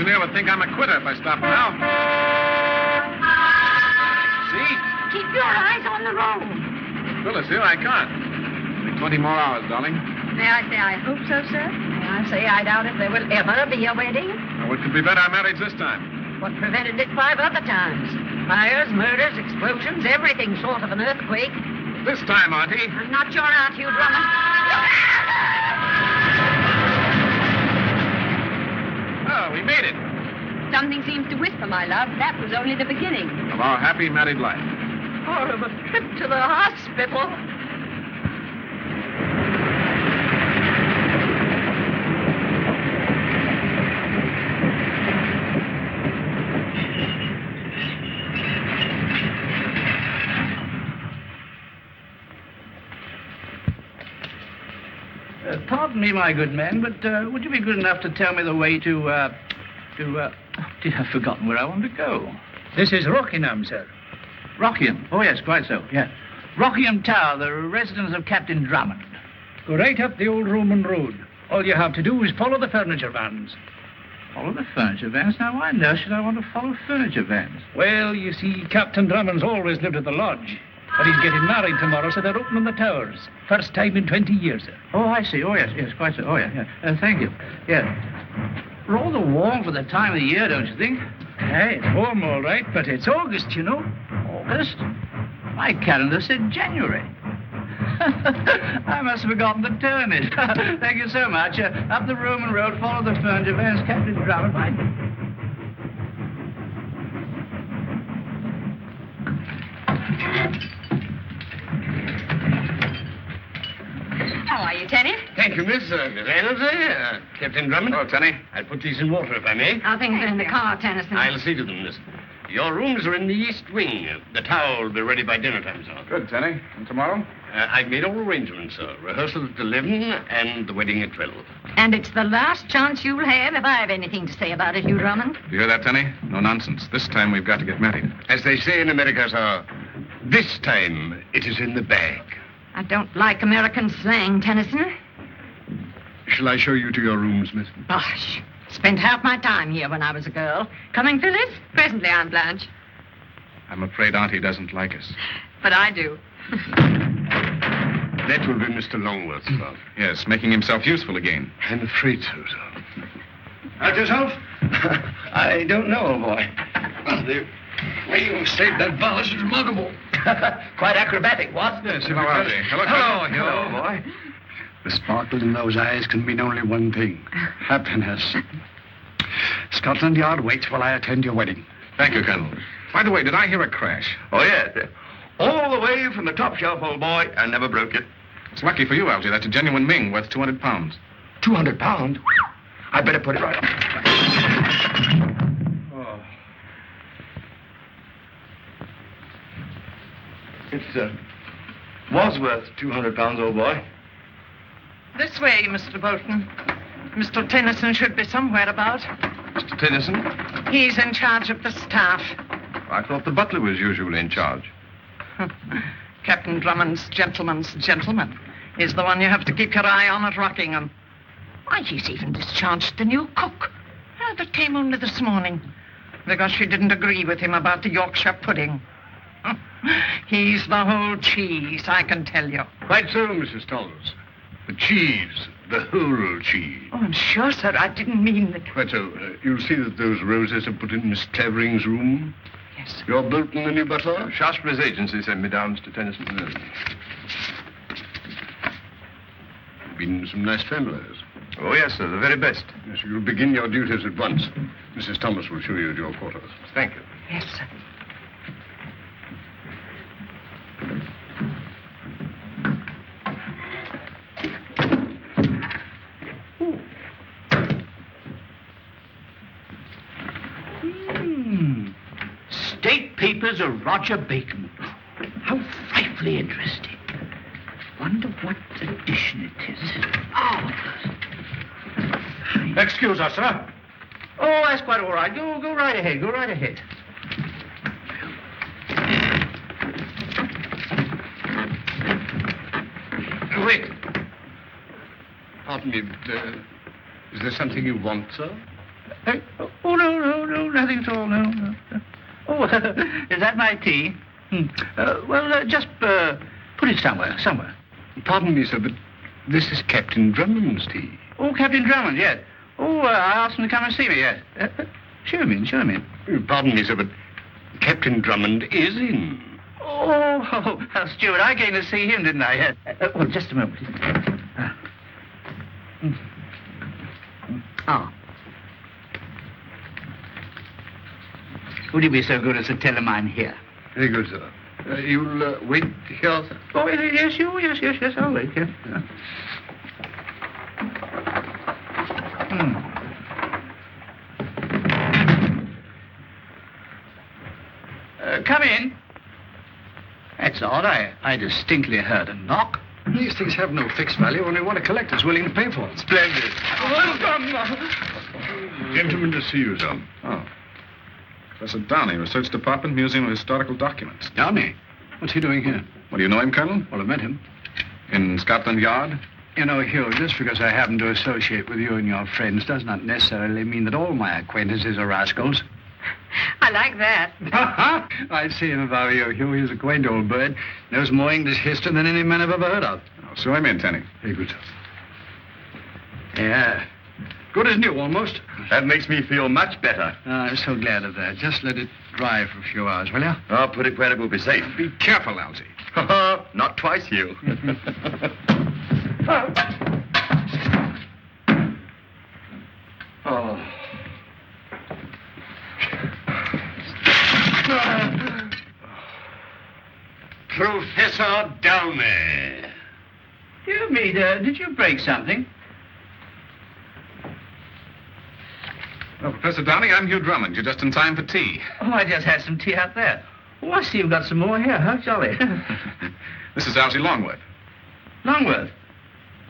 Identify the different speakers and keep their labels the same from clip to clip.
Speaker 1: engineer would think I'm a quitter if I stop now. See?
Speaker 2: Keep your eyes on the road.
Speaker 1: Phyllis, here I can't. Only 20 more hours, darling.
Speaker 2: May I say I hope so, sir? May I say I doubt if there will ever be a wedding?
Speaker 1: Now, what could prevent our marriage this time?
Speaker 2: What prevented it 5 other times? Fires, murders, explosions, everything short of an earthquake.
Speaker 1: This time, Auntie.
Speaker 2: I'm not your aunt, Hugh Drummond.
Speaker 1: Oh, we made it.
Speaker 2: Something seems to whisper, my love. That was only the beginning.
Speaker 1: Of our happy married life.
Speaker 2: Or of a trip to the hospital.
Speaker 3: Pardon me, my good man, but would you be good enough to tell me the way to, I've forgotten where I want to go.
Speaker 4: This is Rockingham, sir.
Speaker 3: Rockingham. Oh, yes, quite so, yeah. Rockingham Tower, the residence of Captain Drummond.
Speaker 4: Go right up the old Roman road. All you have to do is follow the furniture vans.
Speaker 3: Follow the furniture vans? Now, why on earth should I want to follow furniture vans?
Speaker 4: Well, you see, Captain Drummond's always lived at the lodge. But he's getting married tomorrow, so they're opening the towers. First time in 20 years, sir.
Speaker 3: Oh, I see. Oh, yes, quite so. Oh, yeah. Thank you. Yeah. Rather warm for the time of the year, don't you think?
Speaker 4: Hey, it's warm, all right, but it's August, you know.
Speaker 3: August? My calendar said January. I must have forgotten to turn it. Thank you so much. Up the Roman road, follow the furniture vans, Captain Drummond.
Speaker 2: How are you, Tenny?
Speaker 5: Thank you, Miss Reynolds. Captain Drummond.
Speaker 1: Oh, Tenny.
Speaker 5: I'll put these in water, if I may.
Speaker 2: How things are in the car, Tennyson?
Speaker 5: I'll see to them, miss. Your rooms are in the east wing. The tower will be ready by dinner time, sir.
Speaker 1: Good, Tenny. And tomorrow?
Speaker 5: I've made all arrangements, sir. Rehearsal at 11 and the wedding at 12.
Speaker 2: And it's the last chance you'll have if I have anything to say about it, Hugh Drummond.
Speaker 1: You hear that, Tenny? No nonsense. This time we've got to get married.
Speaker 5: As they say in America, sir, this time it is in the bag.
Speaker 2: I don't like American slang, Tennyson.
Speaker 5: Shall I show you to your rooms, miss?
Speaker 2: Bosh. Spent half my time here when I was a girl. Coming, Phyllis? Presently, Aunt Blanche.
Speaker 1: I'm afraid Auntie doesn't like us.
Speaker 2: But I do.
Speaker 5: That will be Mr. Longworth, sir.
Speaker 1: Yes, making himself useful again.
Speaker 5: I'm afraid so, sir.
Speaker 6: Hurt yourself? I don't know, boy. The way you saved that balance is remarkable.
Speaker 3: Quite acrobatic, what?
Speaker 1: Yes, hello, Auntie.
Speaker 6: Hello, boy. The sparkle in those eyes can mean only one thing. Happiness. Scotland Yard waits while I attend your wedding.
Speaker 1: Thank you, Colonel. By the way, did I hear a crash?
Speaker 6: Oh, yes. All the way from the top shelf, old boy, and never broke it.
Speaker 1: It's lucky for you, Algy. That's a genuine Ming worth 200 pounds.
Speaker 6: 200 pounds? I better put it right up.
Speaker 1: Oh.
Speaker 6: It was worth 200 pounds, old boy.
Speaker 7: This way, Mr. Bolton. Mr. Tennyson should be somewhere about.
Speaker 6: Mr. Tennyson?
Speaker 7: He's in charge of the staff.
Speaker 6: I thought the butler was usually in charge.
Speaker 7: Captain Drummond's gentleman's gentleman is the one you have to keep your eye on at Rockingham. Why, he's even discharged the new cook. That came only this morning because she didn't agree with him about the Yorkshire pudding. He's the whole cheese, I can tell you.
Speaker 5: Quite so, Mrs. Thomas. The cheese, the whole cheese.
Speaker 7: Oh, I'm sure, sir, I didn't mean that.
Speaker 5: Quite so. You'll see that those roses are put in Miss Clavering's room.
Speaker 7: Yes.
Speaker 5: You're Bolton, the new butler?
Speaker 6: Shaftesbury's agency sent me down, Mr. Tennyson.
Speaker 5: Been in some nice families.
Speaker 6: Oh, yes, sir, the very best.
Speaker 5: Yes, you'll begin your duties at once. Mrs. Thomas will show you to your quarters.
Speaker 6: Thank you.
Speaker 7: Yes, sir.
Speaker 3: State papers of Roger Bacon. How frightfully interesting. Wonder what edition it is. Oh.
Speaker 6: Excuse us, sir.
Speaker 3: Oh, that's quite all right. Go right ahead. Go right ahead.
Speaker 5: Wait. Pardon me, but, is there something you want, sir?
Speaker 3: Oh, no, nothing at all, no. Oh, is that my tea? Just put it somewhere.
Speaker 6: Pardon me, sir, but this is Captain Drummond's tea.
Speaker 3: Oh, Captain Drummond, yes. Oh, I asked him to come and see me, yes. Show him in.
Speaker 5: Pardon me, sir, but Captain Drummond is in.
Speaker 3: Oh, Stuart, I came to see him, didn't I? Yes. Well, just a moment. Oh. Would you be so good as to tell him I'm here?
Speaker 6: Very good, sir. You'll wait here, sir?
Speaker 3: Oh, yes, I'll wait, yes. Come in. That's odd. I distinctly heard a knock.
Speaker 6: These things have no fixed value, only what a collector's willing to pay for them.
Speaker 5: Splendid.
Speaker 8: Gentlemen to see you, sir.
Speaker 6: Oh.
Speaker 8: Professor Downey, Research Department, Museum of Historical Documents.
Speaker 6: Downey? What's he doing here?
Speaker 8: Well, do you know him, Colonel?
Speaker 6: Well, I met him.
Speaker 8: In Scotland Yard?
Speaker 6: You know, Hugh, just because I happen to associate with you and your friends does not necessarily mean that all my acquaintances are rascals.
Speaker 2: I like that.
Speaker 6: I'd see him if I were you, Hugh. He's a quaint old bird. Knows more English history than any man I've ever heard of.
Speaker 8: Oh, so I'm in, Tenny.
Speaker 6: Very good, sir. Yeah. Good as new, almost.
Speaker 5: That makes me feel much better.
Speaker 6: Oh, I'm so glad of that. Just let it dry for a few hours, will you?
Speaker 5: I'll put it where it will be safe.
Speaker 8: Be careful, Algy.
Speaker 5: Not twice, Hugh.
Speaker 6: Oh.
Speaker 5: Professor Downey.
Speaker 3: Dear me, did you break something?
Speaker 8: Well, Professor Downey, I'm Hugh Drummond. You're just in time for tea.
Speaker 3: Oh, I just had some tea out there. Oh, I see you've got some more here. How jolly.
Speaker 8: This is Algy Longworth.
Speaker 3: Longworth.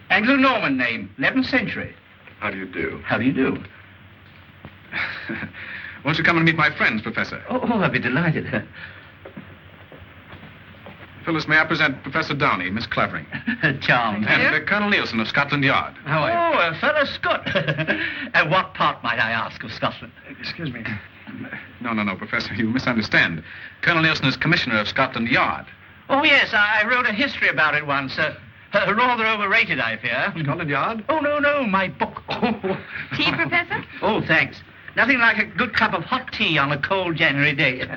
Speaker 3: Anglo-Norman name, 11th century.
Speaker 8: How do you do?
Speaker 3: How do you do?
Speaker 8: Won't you come and meet my friends, Professor?
Speaker 3: Oh, I'd be delighted.
Speaker 8: Phyllis, may I present Professor Downey, Miss Clavering,
Speaker 3: Charmed.
Speaker 8: and Colonel Nielsen of Scotland Yard.
Speaker 3: How are you? Oh, fellow Scot. And what part, might I ask, of Scotland?
Speaker 6: Excuse me.
Speaker 8: No, Professor, you misunderstand. Colonel Nielsen is Commissioner of Scotland Yard.
Speaker 3: Oh, yes, I wrote a history about it once. Rather overrated, I fear.
Speaker 8: Scotland Yard?
Speaker 3: Oh, no, my book.
Speaker 2: Tea, Professor?
Speaker 3: Oh, thanks. Nothing like a good cup of hot tea on a cold January day.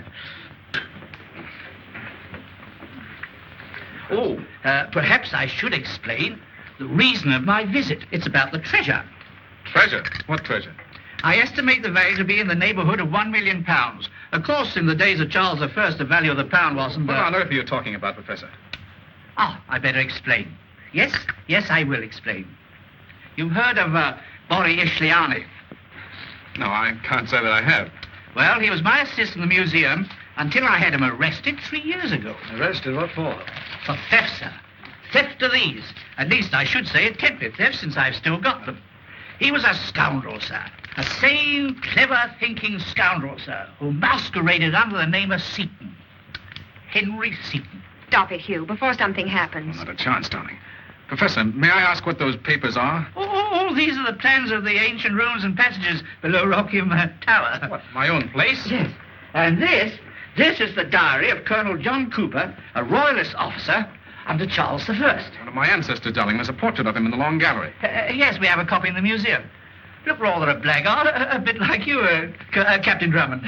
Speaker 3: Oh, perhaps I should explain the reason of my visit. It's about the treasure.
Speaker 8: Treasure? What treasure?
Speaker 3: I estimate the value to be in the neighborhood of £1 million. Of course, in the days of Charles I, the value of the pound wasn't...
Speaker 8: What on earth are you talking about, Professor?
Speaker 3: Oh, I better explain. Yes, I will explain. You've heard of Borry Ishliani?
Speaker 8: No, I can't say that I have.
Speaker 3: Well, he was my assistant in the museum until I had him arrested 3 years ago.
Speaker 6: Arrested? What for?
Speaker 3: For theft, sir. Theft of these. At least I should say attempted theft, since I've still got them. He was a scoundrel, sir. A sane, clever-thinking scoundrel, sir, who masqueraded under the name of Seaton. Henry Seaton.
Speaker 9: Stop it, Hugh, before something happens.
Speaker 8: Not a chance, darling. Professor, may I ask what those papers are?
Speaker 3: Oh, these are the plans of the ancient rooms and passages below Rockham Tower.
Speaker 8: What, my own place?
Speaker 3: Yes. And this is the diary of Colonel John Cooper, a royalist officer under Charles I.
Speaker 8: One of my ancestors, darling. There's a portrait of him in the long gallery.
Speaker 3: Yes, we have a copy in the museum. Look rather a blackguard, a bit like you, Captain Drummond.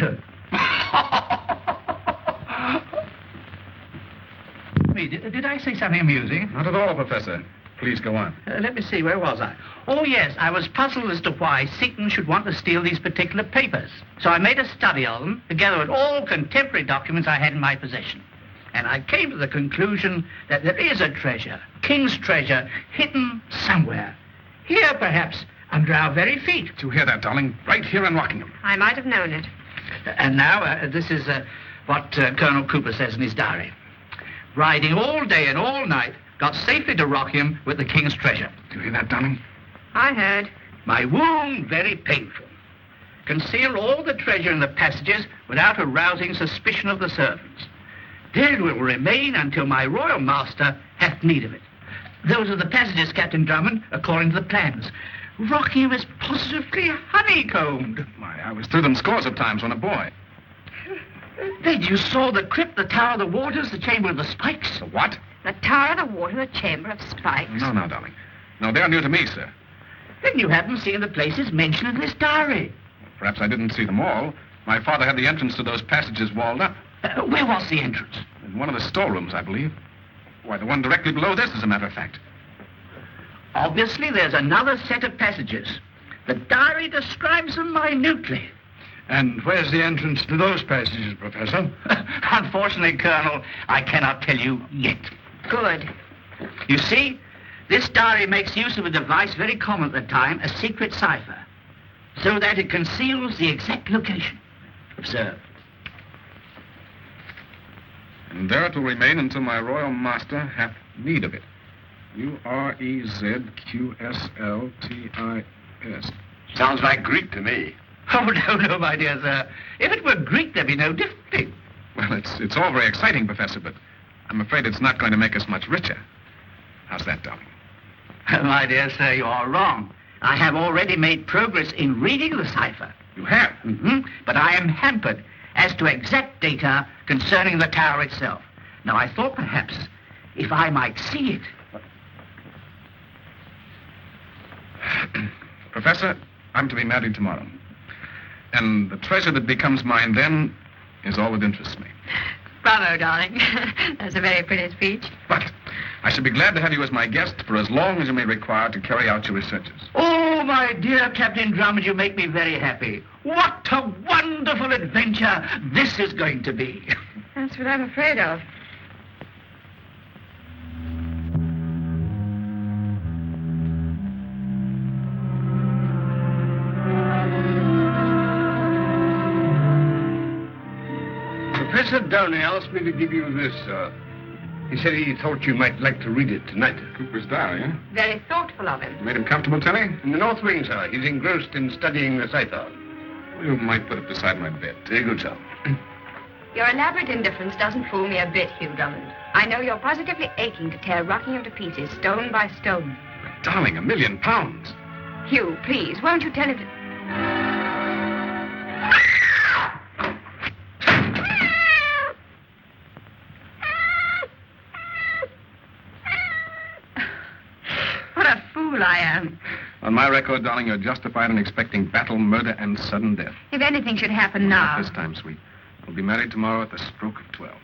Speaker 3: Did I say something amusing?
Speaker 8: Not at all, Professor. Please go on.
Speaker 3: Let me see, where was I? Oh, yes, I was puzzled as to why Seaton should want to steal these particular papers. So I made a study of them, together with all contemporary documents I had in my possession. And I came to the conclusion that there is a treasure, king's treasure, hidden somewhere. Here, perhaps, under our very feet.
Speaker 8: Did you hear that, darling? Right here in Rockingham.
Speaker 9: I might have known it.
Speaker 3: And now, this is what Colonel Cooper says in his diary. Riding all day and all night, got safely to Rockingham with the king's treasure.
Speaker 8: Did you hear that, darling?
Speaker 9: I heard.
Speaker 3: My wound very painful. Concealed all the treasure in the passages without arousing suspicion of the servants. There it will remain until my royal master hath need of it. Those are the passages, Captain Drummond, according to the plans. Rockingham is positively honeycombed.
Speaker 8: Why, I was through them scores of times when a boy.
Speaker 3: Then you saw the crypt, the Tower of the Waters, the Chamber of the Spikes?
Speaker 8: The what?
Speaker 9: The Tower of the Water, the Chamber of Spikes.
Speaker 8: No, darling. No, they're new to me, sir.
Speaker 3: Then you haven't seen the places mentioned in this diary.
Speaker 8: Perhaps I didn't see them all. My father had the entrance to those passages walled up.
Speaker 3: Where was the entrance?
Speaker 8: In one of the storerooms, I believe. Why, the one directly below this, as a matter of fact.
Speaker 3: Obviously, there's another set of passages. The diary describes them minutely.
Speaker 6: And where's the entrance to those passages, Professor?
Speaker 3: Unfortunately, Colonel, I cannot tell you yet.
Speaker 9: Good.
Speaker 3: You see, this diary makes use of a device very common at the time, a secret cipher, so that it conceals the exact location. Observe.
Speaker 8: And there it will remain until my royal master hath need of it. Urezqsltis.
Speaker 5: Sounds like Greek to me.
Speaker 3: Oh, no, my dear sir. If it were Greek, there'd be no difficulty.
Speaker 8: Well, it's all very exciting, Professor, but I'm afraid it's not going to make us much richer. How's that, darling?
Speaker 3: My dear sir, you are wrong. I have already made progress in reading the cipher.
Speaker 8: You have?
Speaker 3: Mm-hmm. But I am hampered as to exact data concerning the tower itself. Now, I thought perhaps if I might see it.
Speaker 8: Professor, I'm to be married tomorrow. And the treasure that becomes mine then is all that interests me.
Speaker 9: Bravo, darling. That's a very pretty speech.
Speaker 8: But I should be glad to have you as my guest for as long as you may require to carry out your researches.
Speaker 3: Oh, my dear Captain Drummond, you make me very happy. What a wonderful adventure this is going to be.
Speaker 9: That's what I'm afraid of.
Speaker 5: Professor Downey asked me to give you this, sir. He said he thought you might like to read it tonight.
Speaker 8: Cooper's diary, huh?
Speaker 9: Very thoughtful of him.
Speaker 8: Made him comfortable, Telly?
Speaker 5: In the north wing, sir. He's engrossed in studying the cipher.
Speaker 8: You might put it beside my bed.
Speaker 5: Very good, sir.
Speaker 9: Your elaborate indifference doesn't fool me a bit, Hugh Drummond. I know you're positively aching to tear Rockingham to pieces, stone by stone.
Speaker 8: But, darling, £1 million.
Speaker 9: Hugh, please, won't you tell him to... What a fool I am.
Speaker 8: On my record, darling, you're justified in expecting battle, murder, and sudden death.
Speaker 9: If anything should happen
Speaker 8: Not
Speaker 9: now...
Speaker 8: this time, sweet. We'll be married tomorrow at the stroke of 12.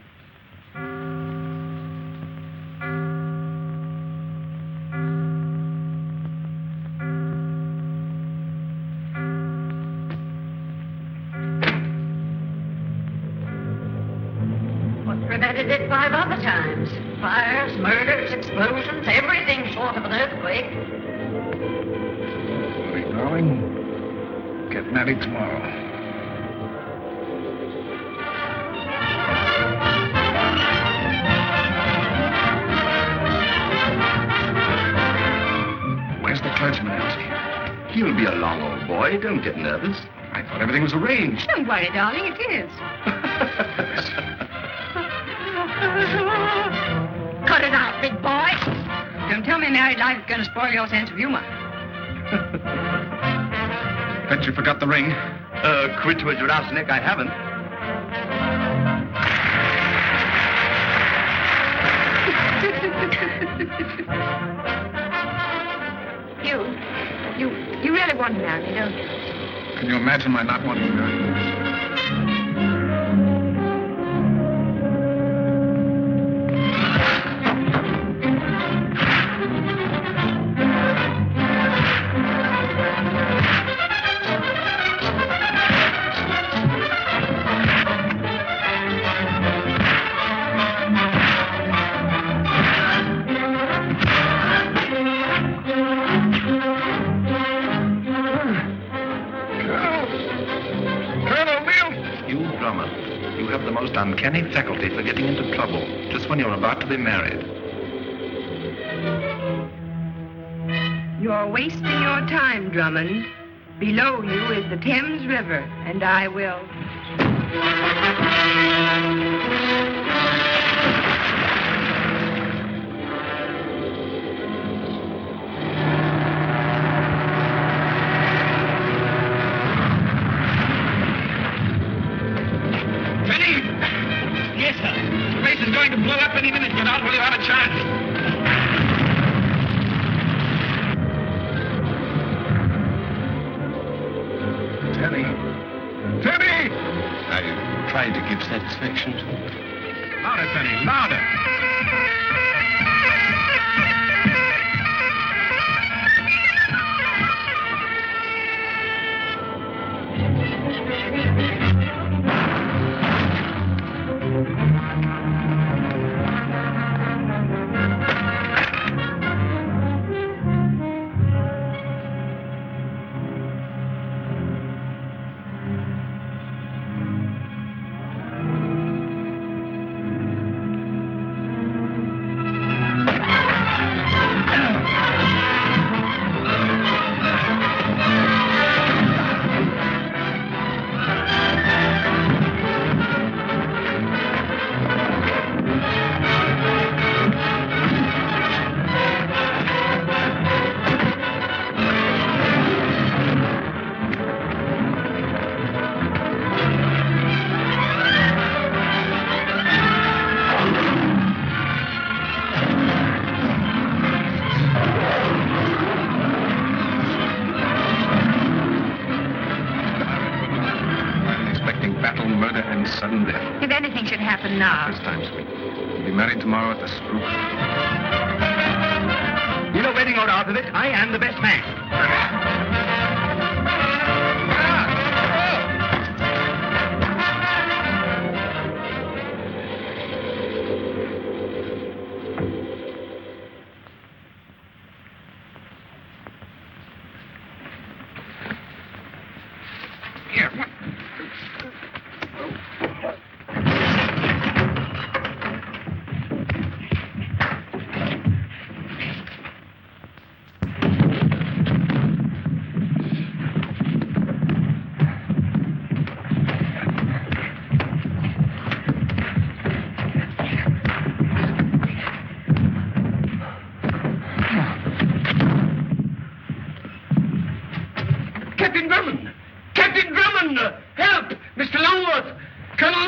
Speaker 2: What prevented it 5 other times? Fires, murders, explosions, everything short of an earthquake.
Speaker 6: Sorry, darling. Get married tomorrow. Where's the clergyman, Elsie?
Speaker 5: He'll be along, old boy. Don't get nervous.
Speaker 8: I thought everything was arranged.
Speaker 9: Don't worry, darling, it is.
Speaker 2: Cut it out, big boy.
Speaker 9: Don't tell me married life is going to spoil your sense of humor.
Speaker 8: Bet you forgot the ring.
Speaker 5: Quit with Nick, I haven't.
Speaker 9: You really want to marry me, don't you?
Speaker 8: Can you imagine my not wanting to marry you?
Speaker 10: Uncanny faculty for getting into trouble just when you're about to be married.
Speaker 9: You're wasting your time, Drummond. Below you is the Thames River, and I will...
Speaker 8: going to blow up any minute. Get out while you have a chance.
Speaker 5: Tenny! Tenny! I tried to give satisfaction to him.
Speaker 8: Louder, Tenny, louder. Battle, murder, and sudden death.
Speaker 2: If anything should happen now.
Speaker 8: This time, sweet. We'll be married tomorrow at the Spook.
Speaker 3: In a wedding or out of it, I am the best man.
Speaker 5: Captain Drummond! Captain Drummond! Help! Mr. Longworth! Colonel...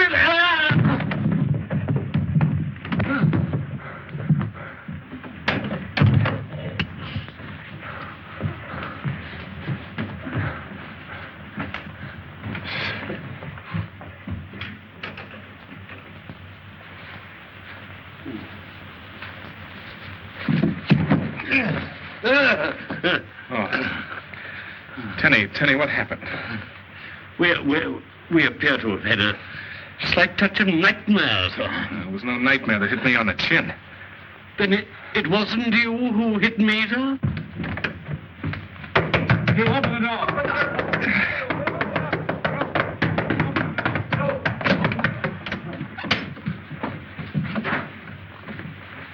Speaker 8: Tenny, what happened?
Speaker 5: We appear to have had a slight touch of nightmare, sir.
Speaker 8: There was no nightmare that hit me on the chin.
Speaker 5: Then it wasn't you who hit me, sir?
Speaker 4: You open the door.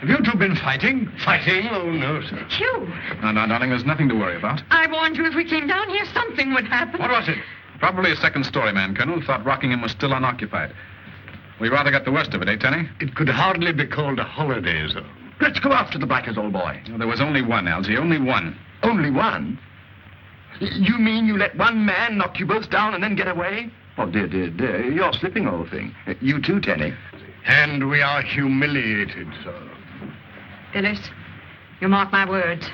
Speaker 6: Have you two been fighting?
Speaker 5: Fighting? Oh, no, sir.
Speaker 2: Hugh,
Speaker 8: No, darling, there's nothing to worry about.
Speaker 2: I warned you if we came down here, something would happen.
Speaker 8: What was it? Probably a second-story man, Colonel, who thought Rockingham was still unoccupied. We rather got the worst of it, eh, Tenny?
Speaker 5: It could hardly be called a holiday, sir.
Speaker 6: Let's go after the blackers, old boy.
Speaker 8: Well, there was only one, Algy, only one.
Speaker 6: Only one? You mean you let one man knock you both down and then get away? Oh, dear, you're slipping, old thing. You too, Tenny.
Speaker 5: And we are humiliated, sir.
Speaker 2: Phyllis, you mark my words.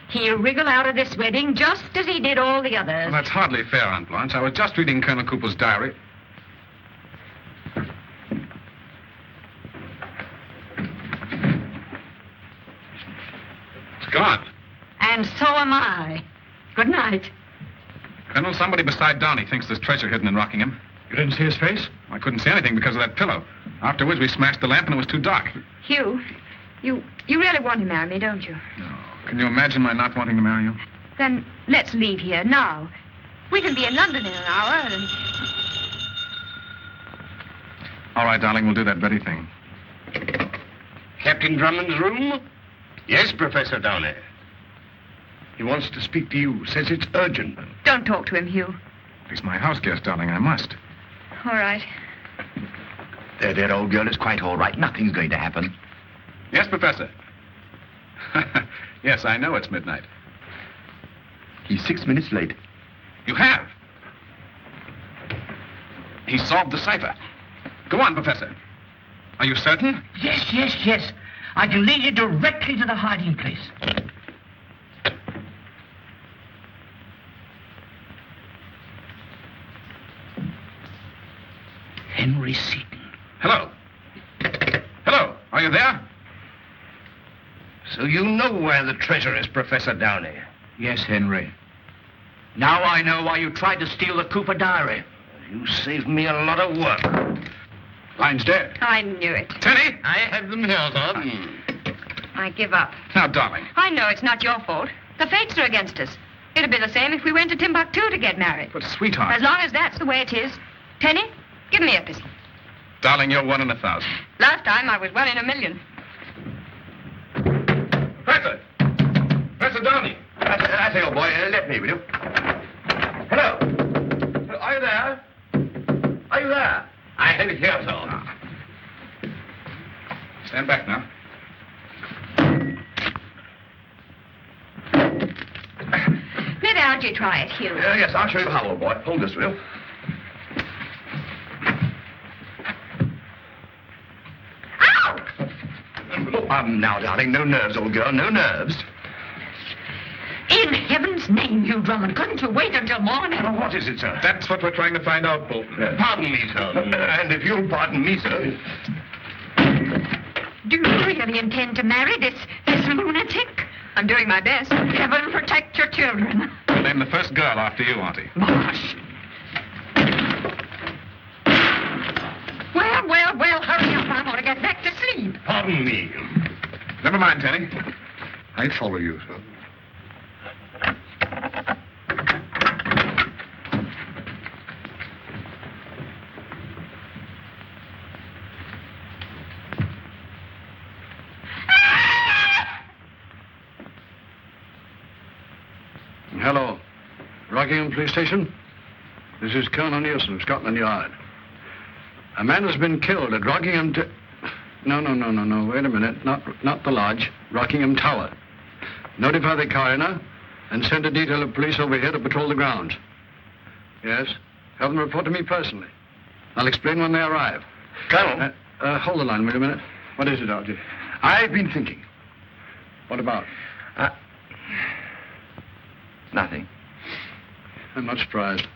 Speaker 2: He'll wriggle out of this wedding just as he did all the others.
Speaker 8: Well, that's hardly fair, Aunt Blanche. I was just reading Colonel Cooper's diary. It's gone.
Speaker 2: And so am I. Good night.
Speaker 8: Colonel, somebody beside Downey thinks there's treasure hidden in Rockingham.
Speaker 6: You didn't see his face?
Speaker 8: I couldn't see anything because of that pillow. Afterwards, we smashed the lamp and it was too dark.
Speaker 9: Hugh, you really want to marry me, don't you?
Speaker 8: No. Can you imagine my not wanting to marry you?
Speaker 9: Then let's leave here now. We can be in London in an hour and...
Speaker 8: All right, darling, we'll do that very thing.
Speaker 5: Captain Drummond's room? Yes, Professor Downey. He wants to speak to you. Says it's urgent.
Speaker 9: Don't talk to him, Hugh.
Speaker 8: He's my house guest, darling. I must.
Speaker 9: All right.
Speaker 6: There, old girl. It's quite all right. Nothing's going to happen.
Speaker 8: Yes, Professor. Yes, I know it's midnight.
Speaker 6: He's 6 minutes late.
Speaker 8: You have? He solved the cipher. Go on, Professor. Are you certain?
Speaker 3: Yes. I can lead you directly to the hiding place. Henry Seton.
Speaker 8: Hello. Hello, are you there?
Speaker 5: So you know where the treasure is, Professor Downey?
Speaker 3: Yes, Henry. Now I know why you tried to steal the Cooper diary.
Speaker 5: You saved me a lot of work.
Speaker 6: Line's dead.
Speaker 9: I knew it.
Speaker 8: Tenny?
Speaker 5: I have them here, sir.
Speaker 9: I give up.
Speaker 8: Now, darling.
Speaker 9: I know it's not your fault. The fates are against us. It'd be the same if we went to Timbuktu to get married.
Speaker 8: But, sweetheart.
Speaker 9: As long as that's the way it is. Tenny, give me a pistol.
Speaker 8: Darling, you're 1 in 1,000.
Speaker 9: Last time I was 1 in a million.
Speaker 8: Professor! Professor Downey!
Speaker 5: I say, old boy, let me, will you? Hello. Are you there? Are you there? I have it here, sir.
Speaker 8: Stand back now.
Speaker 9: Maybe I'll you try it, Hugh.
Speaker 5: Yes, I'll show you how, old boy. Hold this, will you?
Speaker 9: Ow!
Speaker 5: Oh, now, darling, no nerves, old girl, no nerves.
Speaker 2: In heaven's name, Hugh Drummond, couldn't you wait until morning?
Speaker 5: Oh, what is it, sir?
Speaker 8: That's what we're trying to find out, Bolton.
Speaker 5: Pardon me, sir. And if you'll pardon me, sir.
Speaker 2: Do you really intend to marry this lunatic?
Speaker 9: I'm doing my best.
Speaker 2: Heaven protect your children.
Speaker 8: We'll name the first girl after you, Auntie.
Speaker 2: Bosh. Well, hurry up. I want to get back to sleep.
Speaker 5: Pardon me.
Speaker 8: Never mind, Tenny.
Speaker 5: I follow you, sir.
Speaker 6: Hello. Rockingham Police Station? This is Colonel Nielsen of Scotland Yard. A man has been killed at Rockingham... No. Wait a minute. Not the lodge. Rockingham Tower. Notify the coroner and send a detail of police over here to patrol the grounds. Yes? Have them report to me personally. I'll explain when they arrive.
Speaker 5: Colonel.
Speaker 6: Hold the line, wait a minute. What is it, Archie?
Speaker 5: I've been thinking.
Speaker 6: What about?
Speaker 5: Nothing.
Speaker 6: I'm not surprised.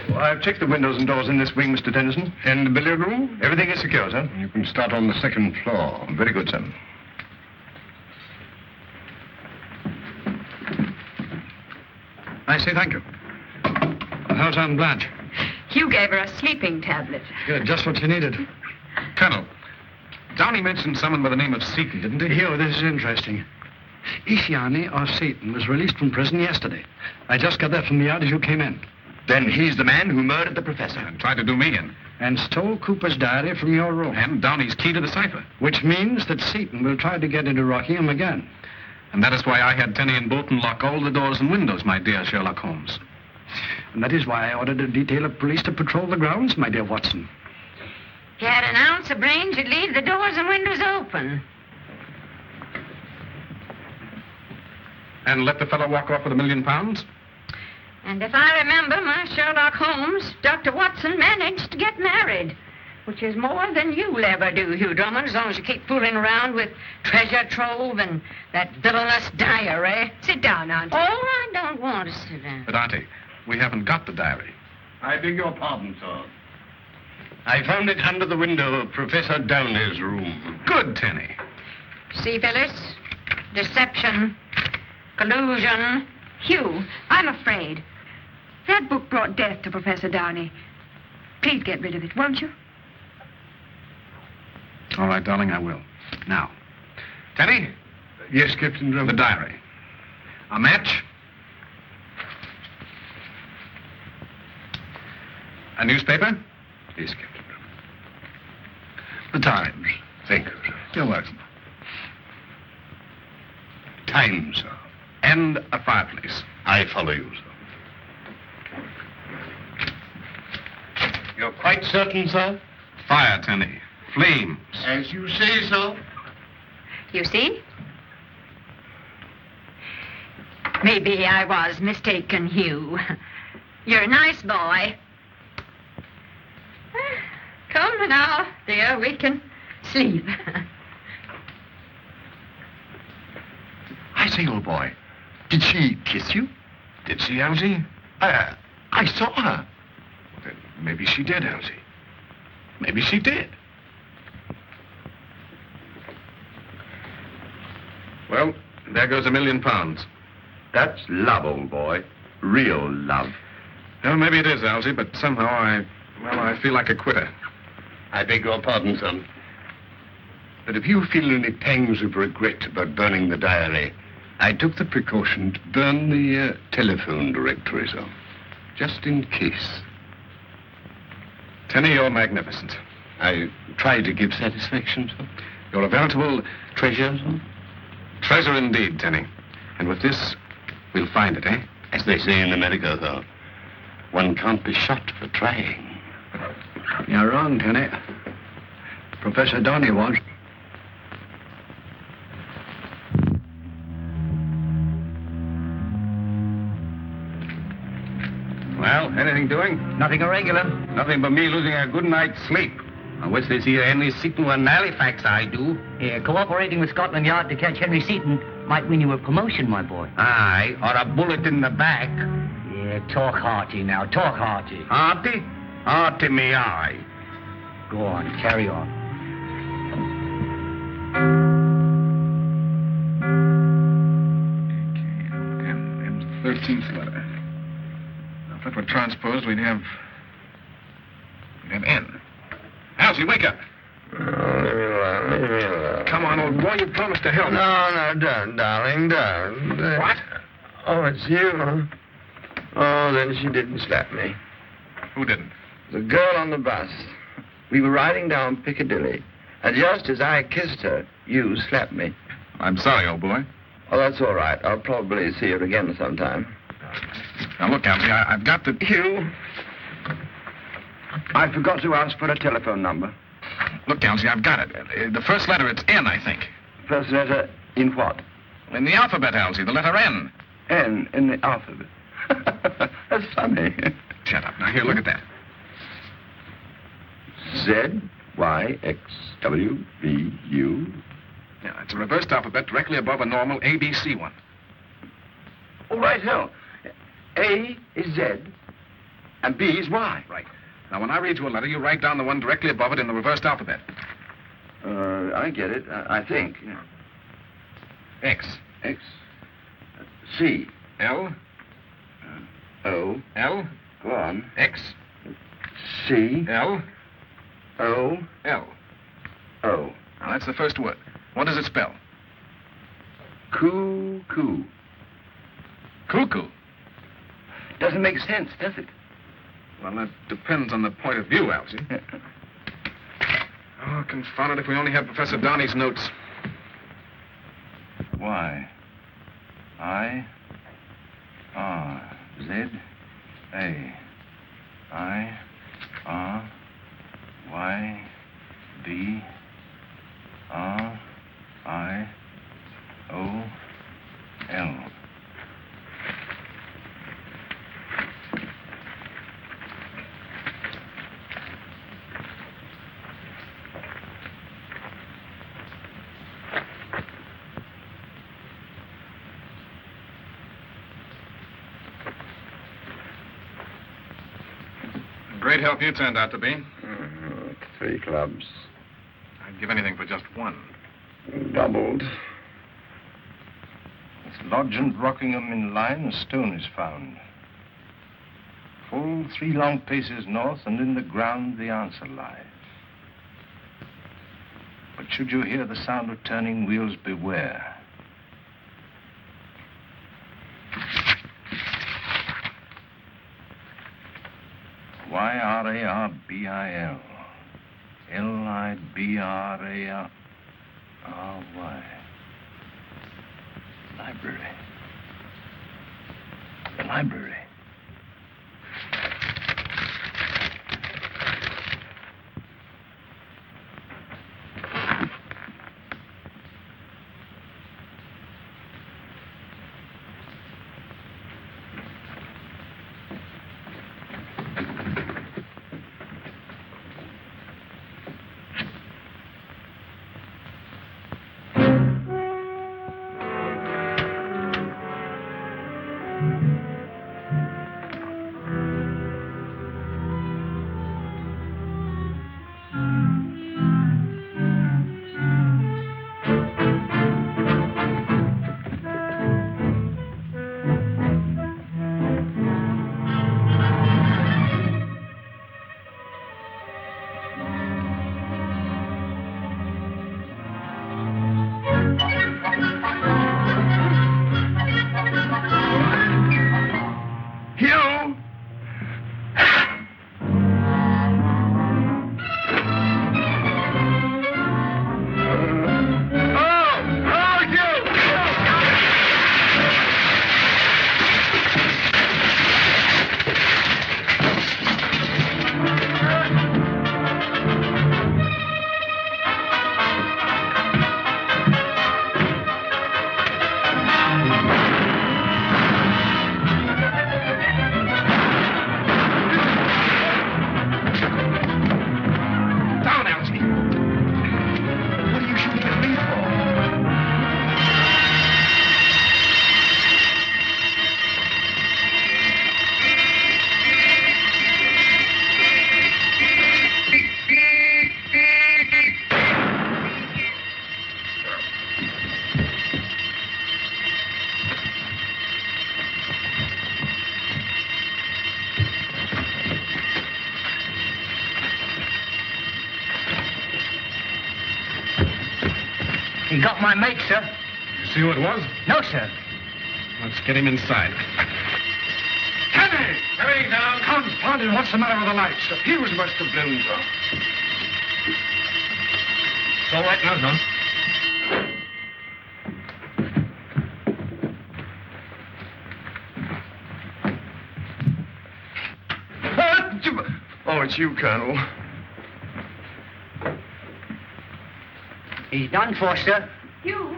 Speaker 5: Well, I've checked the windows and doors in this wing, Mr. Tennyson.
Speaker 6: And the billiard room?
Speaker 5: Everything is secure, sir.
Speaker 6: You can start on the second floor.
Speaker 5: Very good, sir.
Speaker 6: I say thank you. How's Aunt Blanche?
Speaker 9: Hugh gave her a sleeping tablet.
Speaker 6: Good, just what she needed.
Speaker 8: Colonel, Downey mentioned someone by the name of Seton, didn't he?
Speaker 6: Hugh, this is interesting. Ishiani or Seton was released from prison yesterday. I just got that from the yard as you came in.
Speaker 5: Then he's the man who murdered the professor.
Speaker 8: And tried to do me in.
Speaker 6: And stole Cooper's diary from your room.
Speaker 8: And Downey's key to the cipher.
Speaker 6: Which means that Seton will try to get into Rockingham again.
Speaker 8: And that is why I had Tenny and Bolton lock all the doors and windows, my dear Sherlock Holmes.
Speaker 6: And that is why I ordered a detail of police to patrol the grounds, my dear Watson.
Speaker 2: If you had an ounce of brains, you'd leave the doors and windows open.
Speaker 8: And let the fellow walk off with £1 million?
Speaker 2: And if I remember my Sherlock Holmes, Dr. Watson managed to get married, which is more than you'll ever do, Hugh Drummond, as long as you keep fooling around with treasure trove and that villainous diary.
Speaker 9: Sit down, Auntie.
Speaker 2: Oh, I don't want to sit down.
Speaker 8: But, Auntie, we haven't got the diary.
Speaker 5: I beg your pardon, sir. I found it under the window of Professor Downey's room.
Speaker 8: Good, Tenny.
Speaker 2: See, Phyllis? Deception, collusion.
Speaker 9: Hugh, I'm afraid. That book brought death to Professor Downey. Please get rid of it, won't you?
Speaker 8: All right, darling, I will. Now, Tenny,
Speaker 5: Yes, Captain
Speaker 8: the
Speaker 5: Drummond.
Speaker 8: diary. A match. A newspaper.
Speaker 5: Yes, Captain Drummond. The Times. Thank you, sir.
Speaker 8: You're welcome.
Speaker 5: Times, sir.
Speaker 8: And a fireplace.
Speaker 5: I follow you, sir. You're quite certain, sir?
Speaker 8: Fire, Tenny. Flames.
Speaker 5: As you say, sir.
Speaker 9: You see?
Speaker 2: Maybe I was mistaken, Hugh. You're a nice boy. Come now, dear, we can sleep.
Speaker 5: I say, old boy, did she kiss you?
Speaker 1: Did she, Elsie?
Speaker 5: I saw her.
Speaker 1: Then maybe she did, Elsie. Maybe she did. Well, there goes £1 million.
Speaker 5: That's love, old boy. Real love.
Speaker 1: Well, maybe it is, Elsie, but somehow I feel like a quitter.
Speaker 5: I beg your pardon, son. But if you feel any pangs of regret about burning the diary, I took the precaution to burn the telephone directory, so just in case.
Speaker 1: Tenny, you're magnificent.
Speaker 5: I try to give satisfaction, sir.
Speaker 1: You're a veritable
Speaker 5: Treasure, sir?
Speaker 1: treasure indeed, Tenny. And with this, we'll find it, eh?
Speaker 5: As they say in America, sir, one can't be shot for trying.
Speaker 6: You're wrong, Tenny. Professor Donny was.
Speaker 1: Well, anything doing?
Speaker 3: Nothing irregular.
Speaker 1: Nothing but me losing a good night's sleep. I wish this here Henry Seton were in Halifax, I do.
Speaker 3: Yeah, cooperating with Scotland Yard to catch Henry Seton might win you a promotion, my boy.
Speaker 1: Aye, or a bullet in the back.
Speaker 3: Yeah, talk hearty now, talk hearty.
Speaker 1: Hearty? Hearty me eye.
Speaker 3: Go on, carry on.
Speaker 8: And 13th letter. Now, if that were transposed, we'd have N. Elsie, wake up.
Speaker 5: Leave me alone.
Speaker 1: Come on, old boy, you promised to help.
Speaker 5: No, don't, darling, don't.
Speaker 1: What?
Speaker 5: Oh, it's you, huh? Oh, then she didn't slap me.
Speaker 8: Who didn't?
Speaker 5: The girl on the bus. We were riding down Piccadilly, and just as I kissed her, you slapped me.
Speaker 8: I'm sorry, old boy.
Speaker 5: Oh, that's all right. I'll probably see her again sometime.
Speaker 8: Now, look, Elsie, I've got to...
Speaker 5: Hugh, I forgot to ask for a telephone number.
Speaker 8: Look, Elsie, I've got it. The first letter, it's N, I think.
Speaker 5: First letter in what?
Speaker 8: In the alphabet, Elsie, the letter N.
Speaker 5: N in the alphabet. That's funny.
Speaker 8: Shut up. Now, here, look at that.
Speaker 5: Z, Y, X, W, V, U.
Speaker 8: Yeah, it's a reversed alphabet directly above a normal ABC one.
Speaker 5: Oh, right, no. A is Z, and B is Y.
Speaker 8: Right. Now, when I read you a letter, you write down the one directly above it in the reversed alphabet.
Speaker 5: I get it, I think.
Speaker 8: X.
Speaker 5: X. C.
Speaker 8: L.
Speaker 5: O.
Speaker 8: L.
Speaker 5: Go on.
Speaker 8: X.
Speaker 5: C.
Speaker 8: L.
Speaker 5: O.
Speaker 8: L.
Speaker 5: O.
Speaker 8: Now, that's the first word. What does it spell?
Speaker 5: Cuckoo.
Speaker 8: Cuckoo.
Speaker 5: Doesn't make sense, does it?
Speaker 8: Well, that depends on the point of view, Elsie. Oh, confound it, if we only had Professor Downey's notes.
Speaker 10: Y. I. R. Z. A. I. R. Y. D. R. I. O. L.
Speaker 8: Great help you turned out to be.
Speaker 5: 3 clubs.
Speaker 8: I'd give anything for just one.
Speaker 5: Doubled.
Speaker 10: With Lodge and Rockingham in line, a stone is found. Full 3 long paces north, and in the ground the answer lies. But should you hear the sound of turning wheels, beware. Y-R-A-R-B-I-L. L-I-B-R-A-R-Y. Library. The library.
Speaker 3: not my mate, sir.
Speaker 8: You see who it was?
Speaker 3: No, sir.
Speaker 8: Let's get him inside.
Speaker 6: Kenny! Hurry down. Confound it, what's the matter with the lights? The fuse must have blown, sir.
Speaker 8: It's all right now, John.
Speaker 5: Oh, it's you, Colonel.
Speaker 3: He's done for, sir.
Speaker 9: You?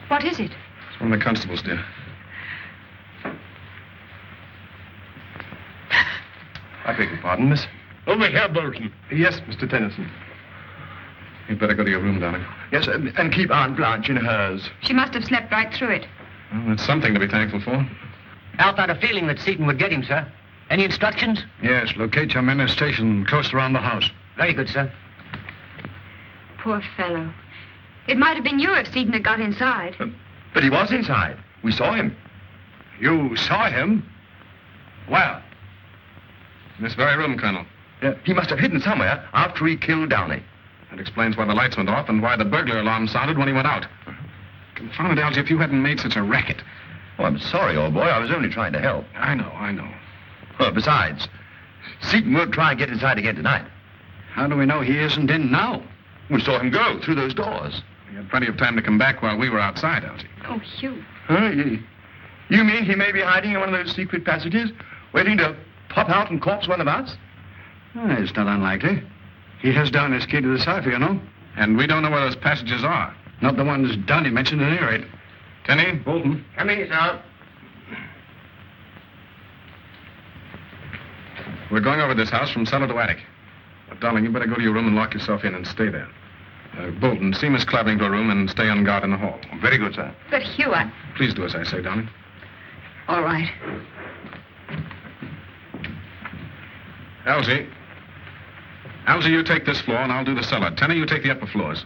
Speaker 9: What is it?
Speaker 8: It's one of the constables, dear.
Speaker 5: I beg your pardon, miss.
Speaker 6: Over here, Bolton.
Speaker 5: Yes, Mr. Tennyson.
Speaker 8: You'd better go to your room, darling.
Speaker 5: Yes, and keep Aunt Blanche in hers.
Speaker 9: She must have slept right through it.
Speaker 8: Well, that's something to be thankful for.
Speaker 3: Alf had a feeling that Seaton would get him, sir. Any instructions?
Speaker 6: Yes, locate your men at station close around the house.
Speaker 3: Very good, sir.
Speaker 9: Poor fellow. It might have been you if Seaton had got inside.
Speaker 5: But he was inside. We saw him.
Speaker 6: You saw him? Well,
Speaker 8: In this very room, Colonel.
Speaker 5: He must have hidden somewhere after he killed Downey.
Speaker 8: That explains why the lights went off and why the burglar alarm sounded when he went out. Confound it, Algy, if you hadn't made such a racket.
Speaker 5: Oh, I'm sorry, old boy. I was only trying to help.
Speaker 8: I know.
Speaker 5: Besides, Seaton won't try and get inside again tonight.
Speaker 6: how do we know he isn't in now?
Speaker 5: We saw him go through those doors.
Speaker 8: He had plenty of time to come back while we were outside, Algy.
Speaker 9: Oh, Hugh.
Speaker 5: Huh? You mean he may be hiding in one of those secret passages, waiting to pop out and corpse one of us?
Speaker 6: It's not unlikely. He has down his key to the cipher, you know.
Speaker 8: And we don't know where those passages are.
Speaker 6: Not the ones Downey mentioned at any rate.
Speaker 8: Tenny, Bolton.
Speaker 1: Coming, sir.
Speaker 8: We're going over this house from cellar to attic. But, darling, you better go to your room and lock yourself in and stay there. Bolton, see Miss Clavering to her room and stay on guard in the hall.
Speaker 5: Very good, sir.
Speaker 9: But, Hugh,
Speaker 8: Please do as I say, darling.
Speaker 9: All right.
Speaker 8: Algy, you take this floor and I'll do the cellar. Tenny, you take the upper floors.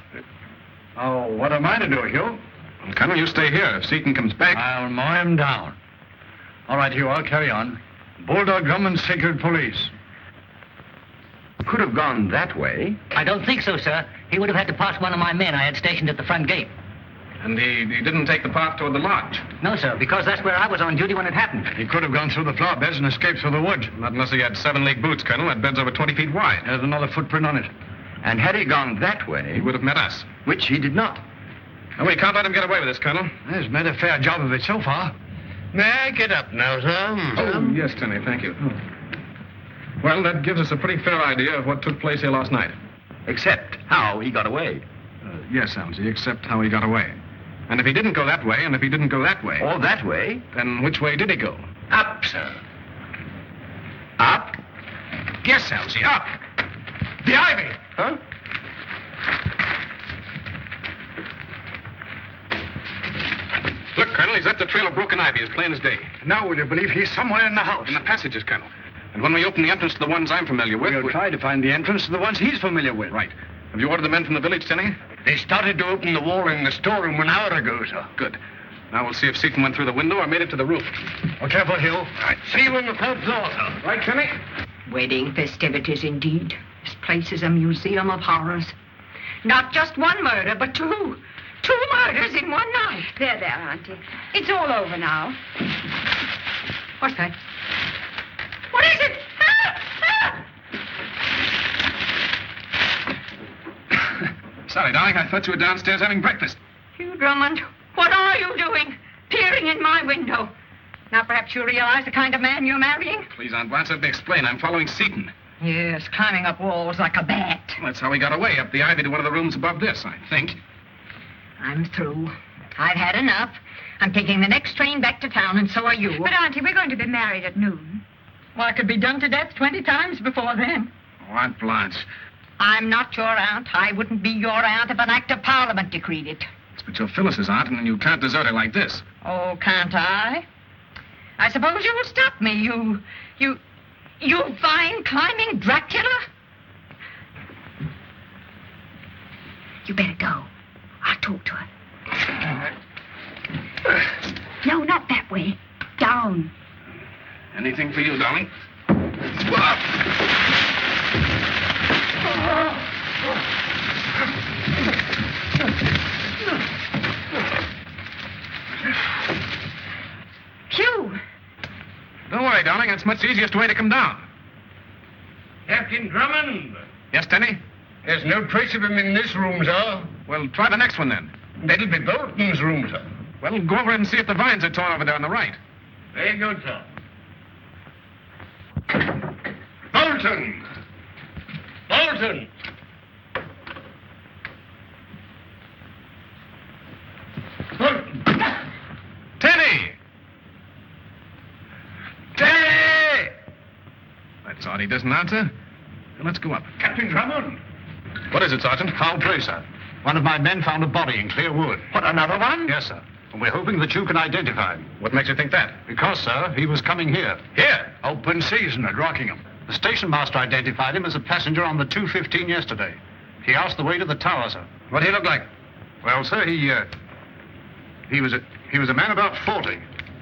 Speaker 6: Oh, what am I to do, Hugh?
Speaker 8: And Colonel, you stay here. If Seaton comes back...
Speaker 6: I'll mow him down. All right, Hugh, I'll carry on. Bulldog, Drummonds, Secret Police.
Speaker 5: Could have gone that way.
Speaker 3: I don't think so, sir. He would have had to pass one of my men I had stationed at the front gate.
Speaker 8: And he didn't take the path toward the lodge.
Speaker 3: No, sir, because that's where I was on duty when it happened.
Speaker 6: He could have gone through the flower beds and escaped through the woods.
Speaker 8: Not unless he had 7-league boots, Colonel. That bed's over 20 feet wide.
Speaker 6: There's another footprint on it.
Speaker 5: And had he gone that way,
Speaker 8: He would have met us.
Speaker 5: which he did not.
Speaker 8: And we can't let him get away with this, Colonel.
Speaker 6: He's made a fair job of it so far.
Speaker 1: May I get up now, sir?
Speaker 8: Oh, yes, Tenny, thank you. Well, that gives us a pretty fair idea of what took place here last night.
Speaker 5: Except how he got away.
Speaker 8: Yes, Algy, except how he got away. And if he didn't go that way, and if he didn't go that way...
Speaker 5: Or that way.
Speaker 8: Then which way did he go?
Speaker 1: Up, sir.
Speaker 5: Up.
Speaker 8: Yes, Algy, up. The ivy!
Speaker 5: Huh?
Speaker 8: Look, Colonel, he's left a trail of broken ivy as plain as day.
Speaker 6: Now, will you believe he's somewhere in the house?
Speaker 8: In the passages, Colonel. And when we open the entrance to the ones I'm familiar with...
Speaker 6: We'll try to find the entrance to the ones he's familiar with.
Speaker 8: Right. Have you ordered the men from the village, Tenny?
Speaker 1: They started to open the wall in the storeroom an hour ago, sir.
Speaker 8: Good. Now we'll see if Seaton went through the window or made it to the roof.
Speaker 6: Oh, careful, Hugh.
Speaker 1: Right. See you on the third floor, sir.
Speaker 8: Right, Tenny?
Speaker 2: Wedding festivities, indeed. This place is a museum of horrors. Not just one murder, but two. 2 murders in one night.
Speaker 9: There, Auntie. It's all over now.
Speaker 2: What's that? What is it?
Speaker 8: Sorry, darling. I thought you were downstairs having breakfast.
Speaker 2: Hugh Drummond, what are you doing? Peering in my window. Now, perhaps you realize the kind of man you're marrying?
Speaker 8: Please, Aunt Blanche, let me explain. I'm following Seaton.
Speaker 2: Yes, climbing up walls like a bat.
Speaker 8: Well, that's how he got away, up the ivy to one of the rooms above this, I think.
Speaker 2: I'm through. I've had enough. I'm taking the next train back to town, and so are you.
Speaker 9: But, Auntie, we're going to be married at noon.
Speaker 2: Well, I could be done to death 20 times before then.
Speaker 8: Oh, Aunt Blanche.
Speaker 2: I'm not your aunt. I wouldn't be your aunt if an act of Parliament decreed it.
Speaker 8: But you're Phyllis's aunt, and you can't desert her like this.
Speaker 2: Oh, can't I? I suppose you'll stop me, you vine-climbing Dracula? You better go. I'll talk to her.
Speaker 9: No, not that way. Down.
Speaker 8: Anything for you, darling? going, and it's much easiest way to come down.
Speaker 5: Captain Drummond.
Speaker 8: Yes, Tenny?
Speaker 5: There's no trace of him in this room, sir.
Speaker 8: Well, try the next one then.
Speaker 5: That'll be Bolton's room, sir.
Speaker 8: Well, go over and see if the vines are torn over there on the right.
Speaker 5: Very good, sir. Bolton! Bolton! Bolton!
Speaker 8: Tenny!
Speaker 5: Tenny!
Speaker 8: That's odd, he doesn't answer. Well, let's go up.
Speaker 5: Captain Drummond!
Speaker 8: What is it, Sergeant?
Speaker 6: Foul play, sir. One of my men found a body in clear wood.
Speaker 5: What, another one?
Speaker 6: Yes, sir. And we're hoping that you can identify him.
Speaker 8: What makes you think that?
Speaker 6: Because, sir, he was coming here.
Speaker 5: Here?
Speaker 6: Open season at Rockingham. The station master identified him as a passenger on the 2:15 yesterday. He asked the way to the tower, sir.
Speaker 8: What did he look like?
Speaker 6: Well, sir, he was a man about 40,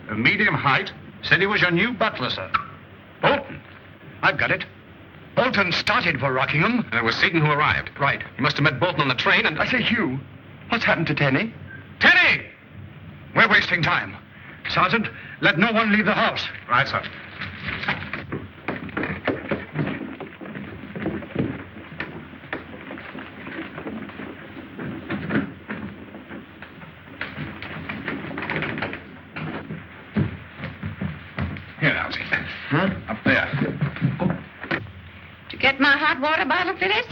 Speaker 6: of medium height. Said he was your new butler, sir.
Speaker 5: Bolton? I've got it. Bolton started for Rockingham.
Speaker 8: And it was Seaton who arrived.
Speaker 5: Right.
Speaker 8: He must have met Bolton on the train and...
Speaker 5: I say, Hugh, what's happened to Tenny?
Speaker 8: Tenny!
Speaker 5: We're wasting time. Sergeant, let no one leave the house.
Speaker 8: Right, sir. Here, Elsie.
Speaker 5: Huh?
Speaker 8: Up there.
Speaker 2: Did you get my hot water bottle, Phyllis?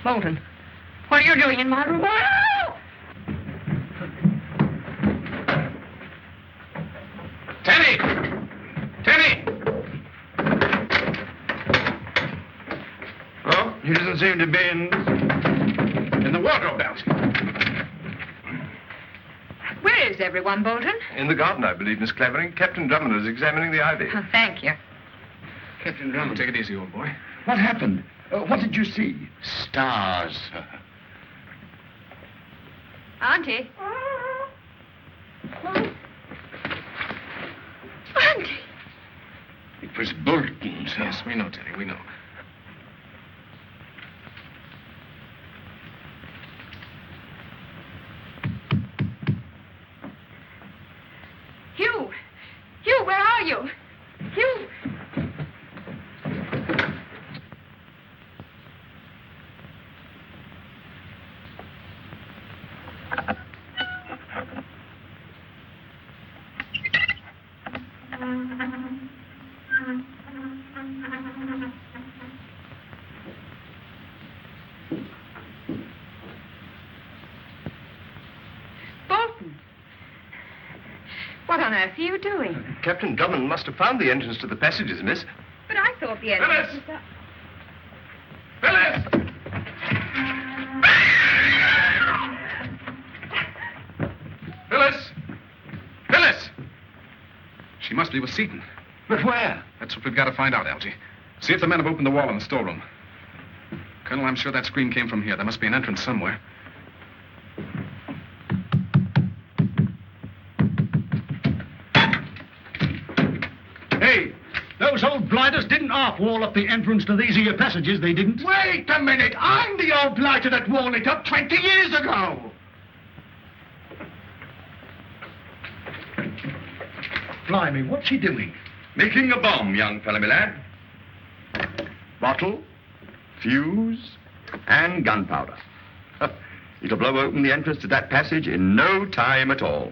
Speaker 2: Bolton, what are you doing in my room? Oh!
Speaker 8: Tenny! Tenny!
Speaker 5: Oh, he doesn't seem to be in the wardrobe, Elsie.
Speaker 2: Where is everyone, Bolton?
Speaker 10: In the garden, I believe, Miss Clavering. Captain Drummond is examining the ivy.
Speaker 2: Oh, thank you.
Speaker 8: Captain Drummond, take it easy, old boy.
Speaker 5: What happened? What did you see?
Speaker 6: Stars, sir.
Speaker 2: Auntie. Auntie.
Speaker 5: It was Bolton, sir.
Speaker 8: Yes, we know, Tenny, we know.
Speaker 2: Hugh! Hugh, where are you? Hugh! Bolton! What on earth are you doing?
Speaker 10: Captain Drummond must have found the entrance to the passages, miss.
Speaker 9: But I thought the entrance was up.
Speaker 8: Phyllis! Phyllis! Phyllis! She must be with Seaton.
Speaker 5: But where?
Speaker 8: That's what we've got to find out, Algie. See if the men have opened the wall in the storeroom. Colonel, I'm sure that scream came from here. There must be an entrance somewhere.
Speaker 11: Hey, those old blighters didn't half-wall up the entrance to these here passages, they didn't.
Speaker 5: Wait a minute. I'm the old blighter that walled it up 20 years ago.
Speaker 11: Blimey, what's he doing?
Speaker 5: Making a bomb, young fellow, my lad. Bottle, fuse, and gunpowder. It'll blow open the entrance to that passage in no time at all.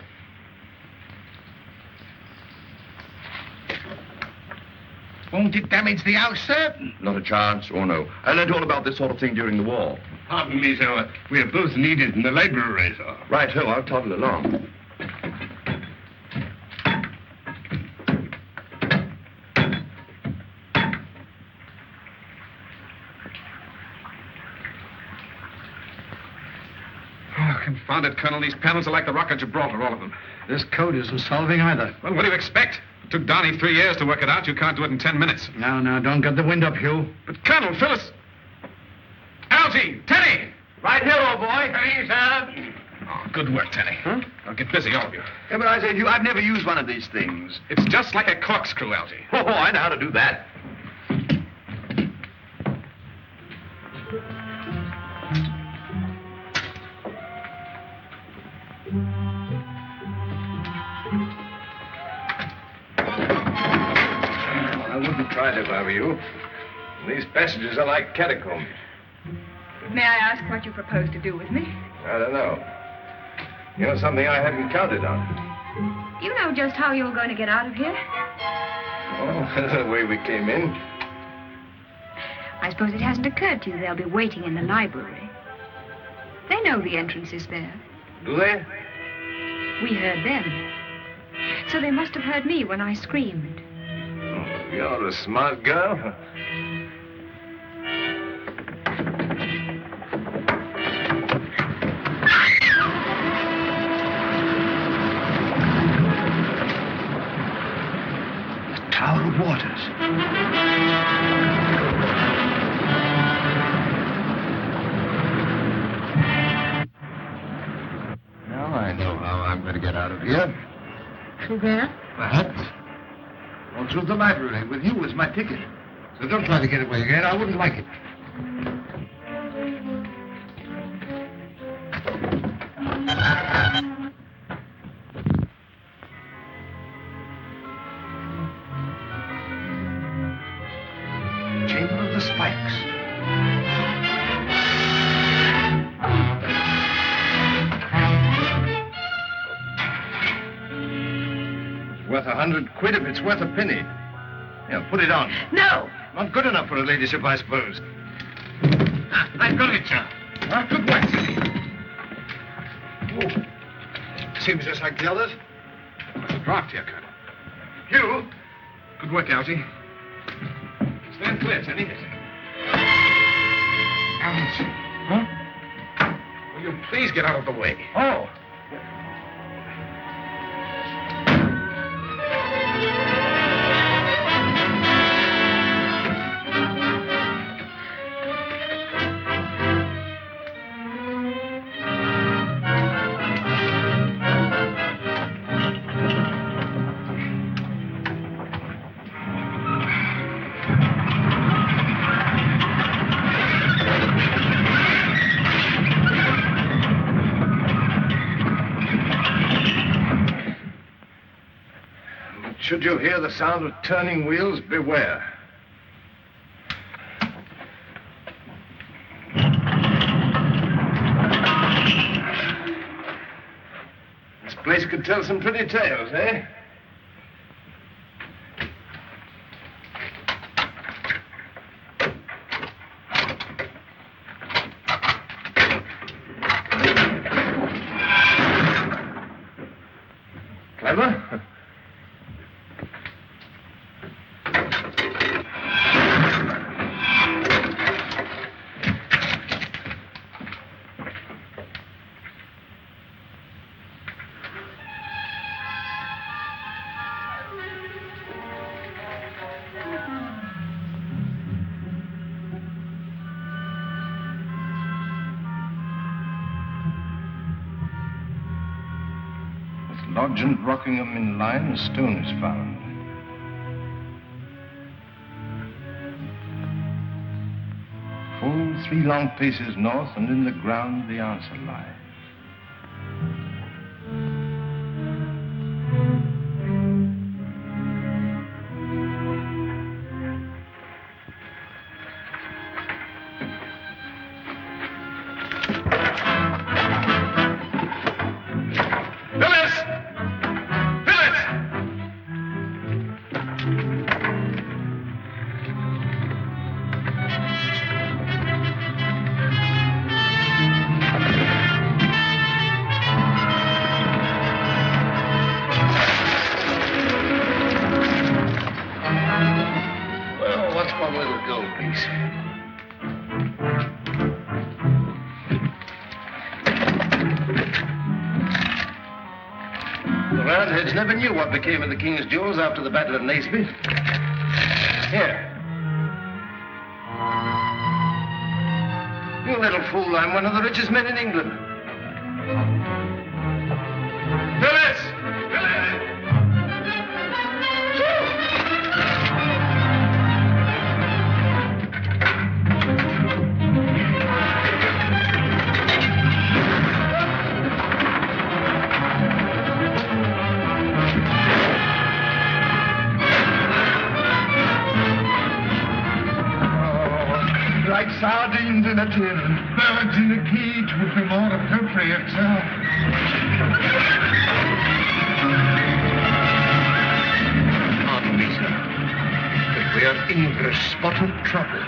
Speaker 3: Won't it damage the house, sir?
Speaker 5: Not a chance, or no. I learned all about this sort of thing during the war. Pardon me, sir. We're both needed in the library, sir. Right, ho, I'll toddle along.
Speaker 8: Oh, confound it, Colonel. These panels are like the Rock of Gibraltar, all of them.
Speaker 11: This code isn't solving either.
Speaker 8: Well, what do you expect? It took Donnie 3 years to work it out. You can't do it in 10 minutes.
Speaker 11: Now, don't get the wind up, Hugh.
Speaker 8: But, Colonel, Phyllis... Algie! Tenny!
Speaker 5: Right here, old boy. Ready, sir.
Speaker 8: Oh, good work, Tenny.
Speaker 5: Huh?
Speaker 8: Now get busy, all of you.
Speaker 5: Yeah, but I say to you, I've never used one of these things.
Speaker 8: It's just like a corkscrew, Algie.
Speaker 5: Oh, I know how to do that.
Speaker 8: if I were you. These passages are like catacombs.
Speaker 9: May I ask what you propose to do with me?
Speaker 8: I don't know. You know, something I hadn't counted on.
Speaker 9: You know just how you were going to get out of here?
Speaker 8: Oh, the way we came in.
Speaker 9: I suppose it hasn't occurred to you they'll be waiting in the library. They know the entrance is there.
Speaker 8: Do they?
Speaker 9: We heard them. So they must have heard me when I screamed.
Speaker 8: Oh, you're a smart girl.
Speaker 11: Tower of Waters.
Speaker 5: Now I know how I'm going to get out of here.
Speaker 9: Through there?
Speaker 5: Perhaps. Or through the library with you as my ticket. So don't try to get away again. I wouldn't like it. Chamber of the Spikes.
Speaker 8: Worth £100 if it's worth a penny. Yeah, put it on.
Speaker 9: No!
Speaker 8: Not good enough for a ladyship, I suppose. I've got it, sir. Huh? Good work. Oh. Seems just like the others. There's a draft here, Colonel. Hugh. Good work, Algy. Stand clear, Tenny. Algy. Huh? Will you please get out of the way?
Speaker 11: Oh.
Speaker 8: Should you hear the sound of turning wheels, beware. This place could tell some pretty tales, eh? Clever? Lodge and Rockingham in line, a stone is found. Full 3 long paces north, and in the ground the answer lies. Roundheads never knew what became of the king's jewels after the Battle of Naseby. Here. You little fool, I'm one of the richest men in England. Phyllis! Phyllis!
Speaker 12: like sardines in a tin. Birds in a cage would be more appropriate, sir.
Speaker 5: Pardon me, sir, but we are in for a spot of trouble.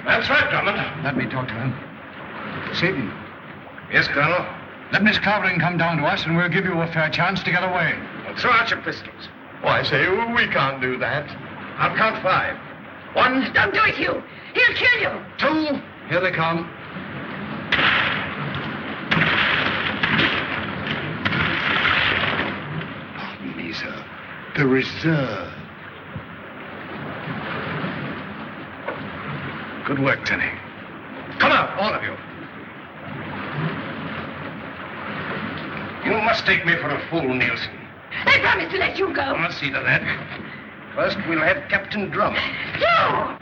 Speaker 6: That's right, Drummond.
Speaker 11: Let me talk to him. Seaton,
Speaker 1: Yes, Colonel?
Speaker 11: let Miss Clavering come down to us and we'll give you a fair chance to get away.
Speaker 1: Well, throw out your pistols.
Speaker 12: Why, say, we can't do that.
Speaker 1: I'll count 5. 1,
Speaker 2: Don't do it, Hugh. He'll kill you.
Speaker 1: 2.
Speaker 11: Here they come.
Speaker 5: Pardon me, sir. The reserve.
Speaker 6: Good work, Tenny.
Speaker 1: Come out, all of you. You must take me for a fool, Nielsen.
Speaker 2: I promise to let you go.
Speaker 1: I'll see to that. First, we'll have Captain Drummond.
Speaker 2: No!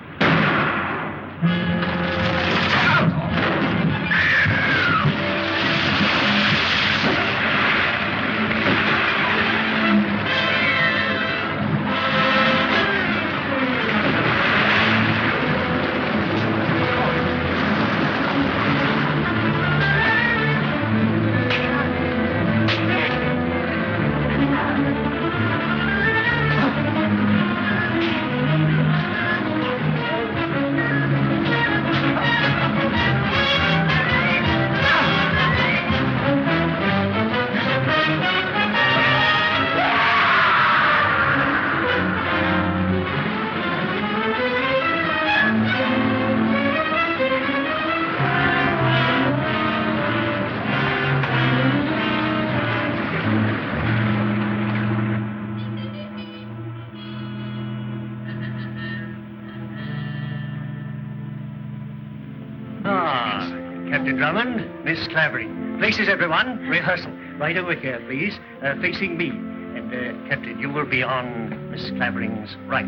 Speaker 3: Captain Drummond, Miss Clavering. Places, everyone. Rehearsal. Right over here, please. Facing me. And, Captain, you will be on Miss Clavering's right.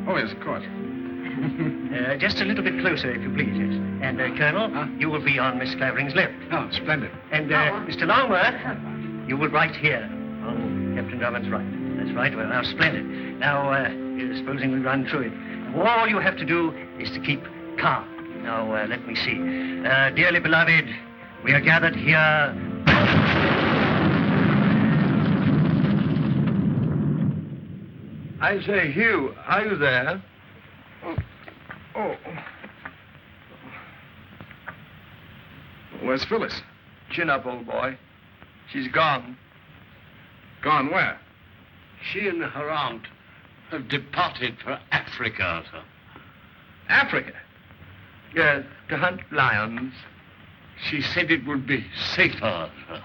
Speaker 8: Oh, yes, of course.
Speaker 3: Just a little bit closer, if you please, yes. And, Colonel, you will be on Miss Clavering's left.
Speaker 11: Oh, splendid.
Speaker 3: And, Mr. Longworth, you will right here on Captain Drummond's right. That's right. Well, now, splendid. Now, supposing we run through it. All you have to do is to keep calm. Now, let me see. Dearly beloved, we are gathered here...
Speaker 12: I say, Hugh, are you there?
Speaker 8: Where's Phyllis?
Speaker 13: Chin up, old boy. She's gone.
Speaker 8: Gone where?
Speaker 11: She and her aunt have departed for Africa, sir.
Speaker 8: Africa?
Speaker 13: Yes, to hunt lions.
Speaker 11: She said it would be safer, sir.